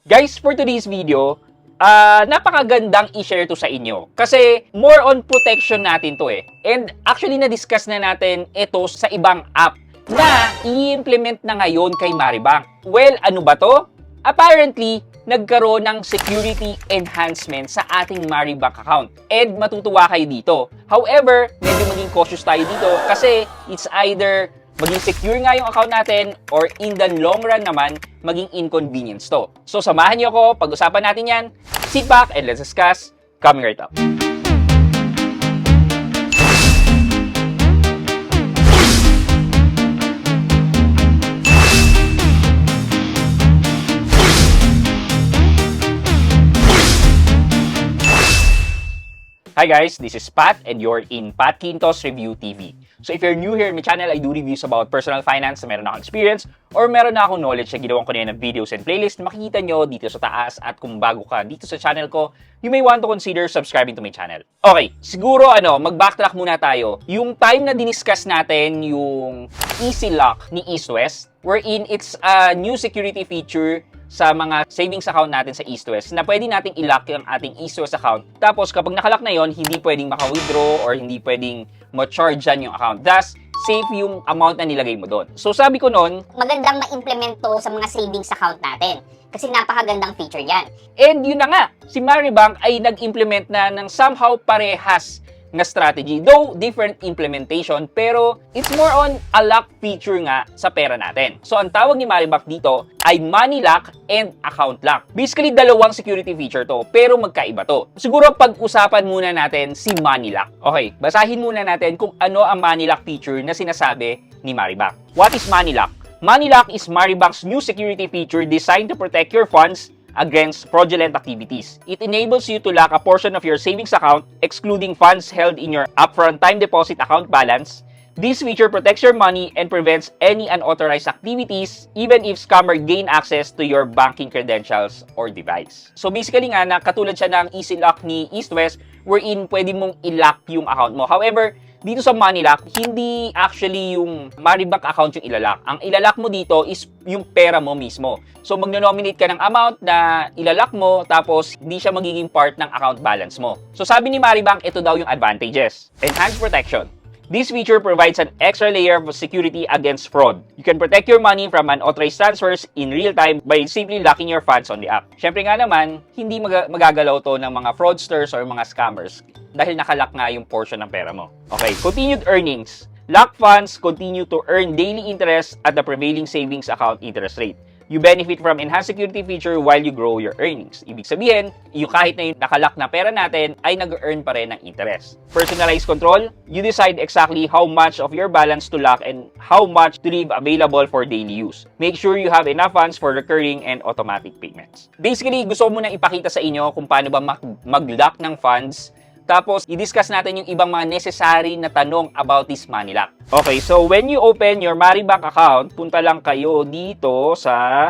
Guys, for today's video, napakagandang i-share to sa inyo. Kasi more on protection natin to eh. And actually, na-discuss na natin ito sa ibang app na i-implement na ngayon kay Maribank. Well, ano ba to? Apparently, nagkaroon ng security enhancement sa ating Maribank account. And matutuwa kayo dito. However, medyo maging cautious tayo dito kasi it's either maging secure nga yung account natin or in the long run naman, maging inconvenience to. So samahan niyo ako, pag-usapan natin yan. Sit back and let's discuss. Coming right up. Hi guys, this is Pat and you're in Pat Quintos Review TV. So if you're new here in my channel, I do reviews about personal finance na meron akong experience or meron na akong knowledge na ginawa ko na yan ng videos and playlist na makikita nyo dito sa taas. At kung bago ka dito sa channel ko, you may want to consider subscribing to my channel. Okay, siguro mag-backtrack muna tayo. Yung time na diniscuss natin yung Easy Lock ni East West, wherein it's a new security feature sa mga savings account natin sa East West na pwede nating i-lock yung ating East West account. Tapos kapag nakalock na yon, hindi pwedeng maka-withdraw or hindi pwedeng ma-charge dyan yung account. Thus, safe yung amount na nilagay mo doon. So sabi ko noon, magandang ma-implement to sa mga savings account natin. Kasi napakagandang feature yan. and yun na nga, si Maribank ay nag-implement na ng somehow parehas na strategy. Though different implementation, pero it's more on a lock feature nga sa pera natin. So ang tawag ni Maribank dito ay money lock and account lock. Basically, dalawang security feature to, pero magkaiba to. Siguro pag-usapan muna natin si money lock. Okay, basahin muna natin kung ano ang money lock feature na sinasabi ni Maribank. What is money lock? Money lock is Maribank's new security feature designed to protect your funds against fraudulent activities. It enables you to lock a portion of your savings account, excluding funds held in your upfront time deposit account balance. This feature protects your money and prevents any unauthorized activities, even if scammer gain access to your banking credentials or device. So basically nga, katulad siya ng Easy Lock ni East West, wherein pwede mong i-lock yung account mo. However, dito sa money lock, hindi actually yung Maribank account yung ilalak. Ang ilalak mo dito is yung pera mo mismo. So magno-nominate ka ng amount na ilalak mo, tapos hindi siya magiging part ng account balance mo. So sabi ni Maribank, ito daw yung advantages. Enhanced protection. This feature provides an extra layer of security against fraud. You can protect your money from unauthorized transfers in real time by simply locking your funds on the app. Syempre nga naman, hindi magagalaw to ng mga fraudsters or mga scammers dahil nakalock nga yung portion ng pera mo. Okay, continued earnings. Locked funds continue to earn daily interest at the prevailing savings account interest rate. You benefit from enhanced security feature while you grow your earnings. Ibig sabihin, yung kahit na yung nakalock na pera natin ay nag-earn pa rin ng interest. Personalized control, you decide exactly how much of your balance to lock and how much to leave available for daily use. Make sure you have enough funds for recurring and automatic payments. Basically, gusto mo na ipakita sa inyo kung paano ba mag-lock ng funds. Tapos, i-discuss natin yung ibang mga necessary na tanong about this money lock. Okay, so when you open your Maribank account, punta lang kayo dito sa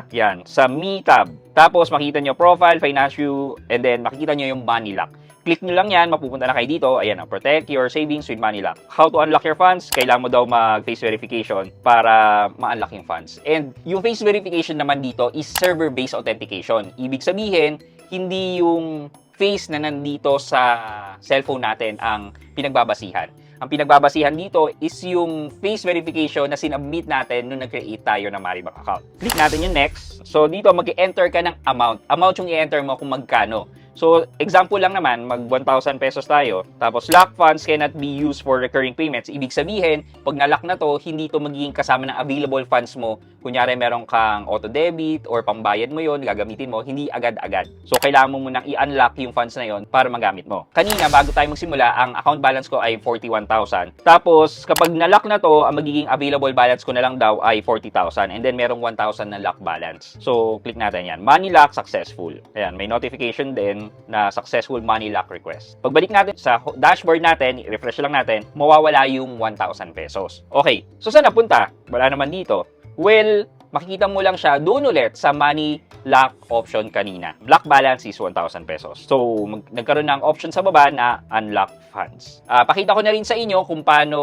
Me tab. Tapos, makita nyo profile, financial, and then makikita nyo yung money lock. Click nyo lang yan, mapupunta na kayo dito. Ayan, protect your savings with money lock. How to unlock your funds? Kailangan mo daw mag-face verification para ma-unlock yung funds. And yung face verification naman dito is server-based authentication. Ibig sabihin, hindi yung face na nandito sa cellphone natin ang pinagbabasihan. Ang pinagbabasihan dito is yung face verification na sinubmit natin nung nag-create tayo ng Maribank account. Click natin yung next. So dito mag-enter ka ng amount. Amount yung i-enter mo kung magkano. So example lang naman, mag 1,000 pesos tayo. Tapos lock funds cannot be used for recurring payments. Ibig sabihin, pag na-lock na to, hindi to magiging kasama ng available funds mo. Kunyari meron kang auto debit or pambayad mo yon, gagamitin mo, hindi agad-agad. So kailangan mo munang i-unlock yung funds na yon para magamit mo. Kanina, bago tayo magsimula, ang account balance ko ay 41,000. Tapos kapag na-lock na to, ang magiging available balance ko na lang daw ay 40,000. And then merong 1,000 na lock balance. So click natin yan. Money lock successful. Ayan, may notification din na successful money lock request. Pagbalik natin sa dashboard natin, refresh lang natin, mawawala yung 1,000 pesos. Okay, so saan napunta? Wala naman dito. Well, makikita mo lang siya doon ulit sa money lock option kanina. Lock balance is 1,000 pesos. So, nagkaroon ng option sa baba na unlock funds. Pakita ko na rin sa inyo kung paano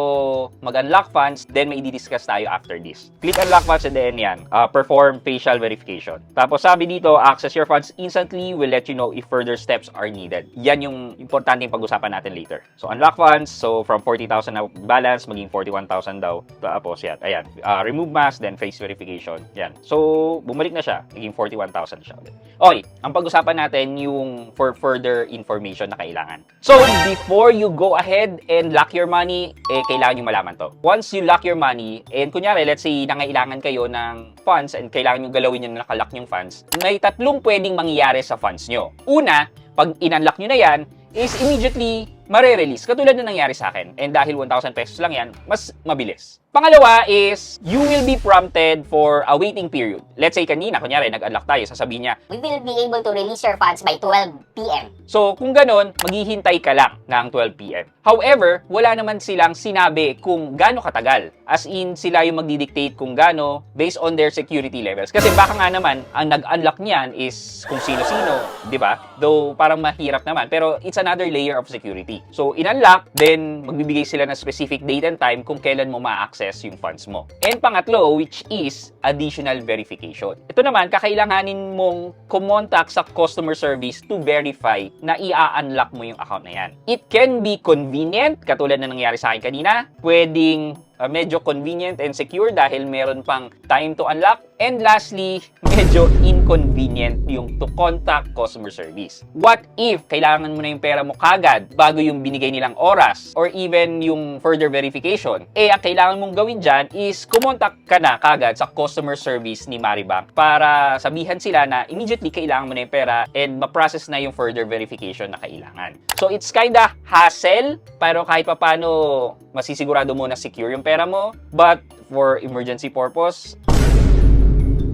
mag-unlock funds, then may i-discuss tayo after this. Click unlock funds and then yan, perform facial verification. Tapos sabi dito, access your funds instantly, will let you know if further steps are needed. Yan yung importante yung pag-usapan natin later. So, unlock funds, so from 40,000 na balance, maging 41,000 daw. Tapos yan, ayan, remove mask, then face verification. Yan. So, bumalik na siya, naging 41,000 siya ulit. Okay, ang pag-usapan natin yung for further information na kailangan. So, before you go ahead and lock your money, kailangan nyo malaman to. Once you lock your money, and kunyari, let's say, nangailangan kayo ng funds and kailangan nyo galawin yung nakalock yung funds, may tatlong pwedeng mangyayari sa funds nyo. Una, pag in-unlock nyo na yan, is immediately mare-release. Katulad na nangyari sa akin. And dahil 1,000 pesos lang yan, mas mabilis. Pangalawa is, you will be prompted for a waiting period. Let's say kanina, kunyari, nag-unlock tayo, sasabihin niya, We will be able to release your funds by 12 p.m. so kung ganon, maghihintay ka lang ng 12 p.m. However, wala naman silang sinabi kung gaano katagal. As in, sila yung magdidictate kung gaano based on their security levels. Kasi baka nga naman, ang nag-unlock niyan is kung sino-sino, di ba? Though parang mahirap naman, pero it's another layer of security. So, in-unlock, then magbibigay sila ng specific date and time kung kailan mo ma-access yung funds mo. And pangatlo, which is additional verification. Ito naman, kakailanganin mong kumontak sa customer service to verify na i-unlock mo yung account na yan. It can be convenient, katulad na nangyari sa akin kanina. Pwedeng medyo convenient and secure dahil meron pang time to unlock. And lastly, medyo inconvenient yung to contact customer service. What if kailangan mo na yung pera mo kagad bago yung binigay nilang oras or even yung further verification? Ang kailangan mong gawin dyan is kumontak ka na kagad sa customer service ni Maribank para sabihan sila na immediately kailangan mo na yung pera and ma-process na yung further verification na kailangan. So it's kinda hassle, pero kahit papano masisigurado mo na secure yung pera mo, but for emergency purpose,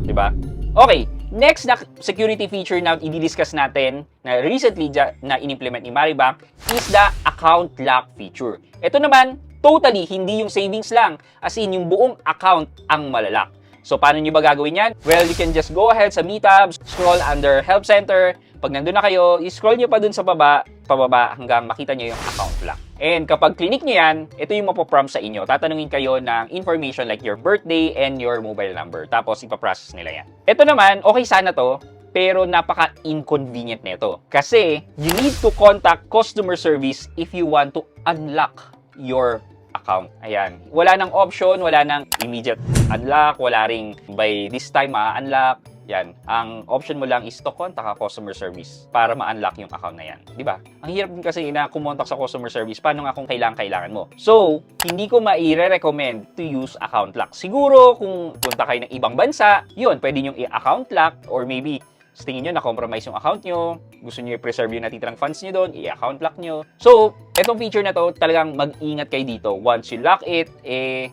diba? Okay, next na security feature na i-discuss natin na recently na in-implement ni Maribank is the account lock feature. Ito naman, totally hindi yung savings lang, as in yung buong account ang malalock. So, paano nyo ba gagawin yan? Well, you can just go ahead sa Meetabs, scroll under Help Center. Pag nandun na kayo, i-scroll nyo pa dun sa pababa hanggang makita nyo yung account lock. And kapag clinic nyo yan, ito yung mapoprompt sa inyo. Tatanungin kayo ng information like your birthday and your mobile number. Tapos, ipaprocess nila yan. Ito naman, okay sana to, pero napaka-inconvenient nito. Kasi, you need to contact customer service if you want to unlock your account. Ayan. Wala nang option, wala nang immediate unlock, wala ring by this time ma-unlock. Yan. Ang option mo lang is to contact a customer service para ma-unlock yung account na yan. Di ba? Ang hirap din kasi na kumontak sa customer service. Paano nga kung kailangan mo? So, hindi ko maire-recommend to use account lock. Siguro, kung punta kayo ng ibang bansa, yun, pwede nyo i-account lock or maybe sa tingin nyo, na-compromise yung account nyo, gusto nyo i-preserve yung natitirang funds nyo doon, i-account lock nyo. So, etong feature na to, talagang mag-ingat kayo dito. Once you lock it,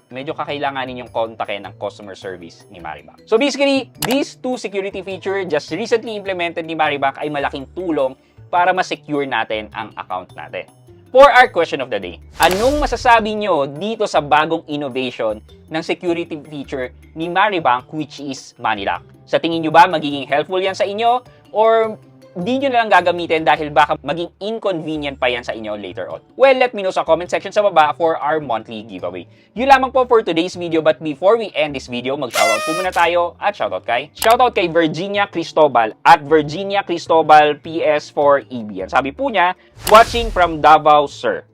medyo kakailanganin yung kontakin ng customer service ni Maribank. So, basically, these two security feature just recently implemented ni Maribank ay malaking tulong para ma-secure natin ang account natin. For our question of the day, anong masasabi nyo dito sa bagong innovation ng security feature ni Maribank which is Money Lock? Sa tingin nyo ba magiging helpful yan sa inyo or hindi nyo na lang gagamitin dahil baka maging inconvenient pa yan sa inyo later on? Well, let me know sa comment section sa baba for our monthly giveaway. Yun lamang po for today's video, but before we end this video, mag-shoutout po muna tayo at shoutout kay Virginia Cristobal at Virginia Cristobal PS4EB. Sabi po niya, watching from Davao, sir.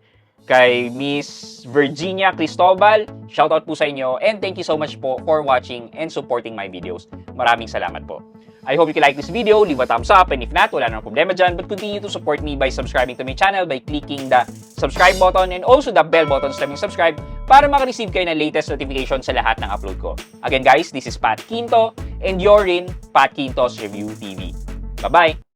Kay Miss Virginia Cristobal, shoutout po sa inyo and thank you so much po for watching and supporting my videos. Maraming salamat po. I hope you like this video, leave a thumbs up, and if not, wala nang problema dyan, but continue to support me by subscribing to my channel by clicking the subscribe button and also the bell button sa subscribe para makareceive kayo ng latest notification sa lahat ng upload ko. Again guys, this is Pat Quinto and you're in Pat Quinto's Review TV. Bye-bye!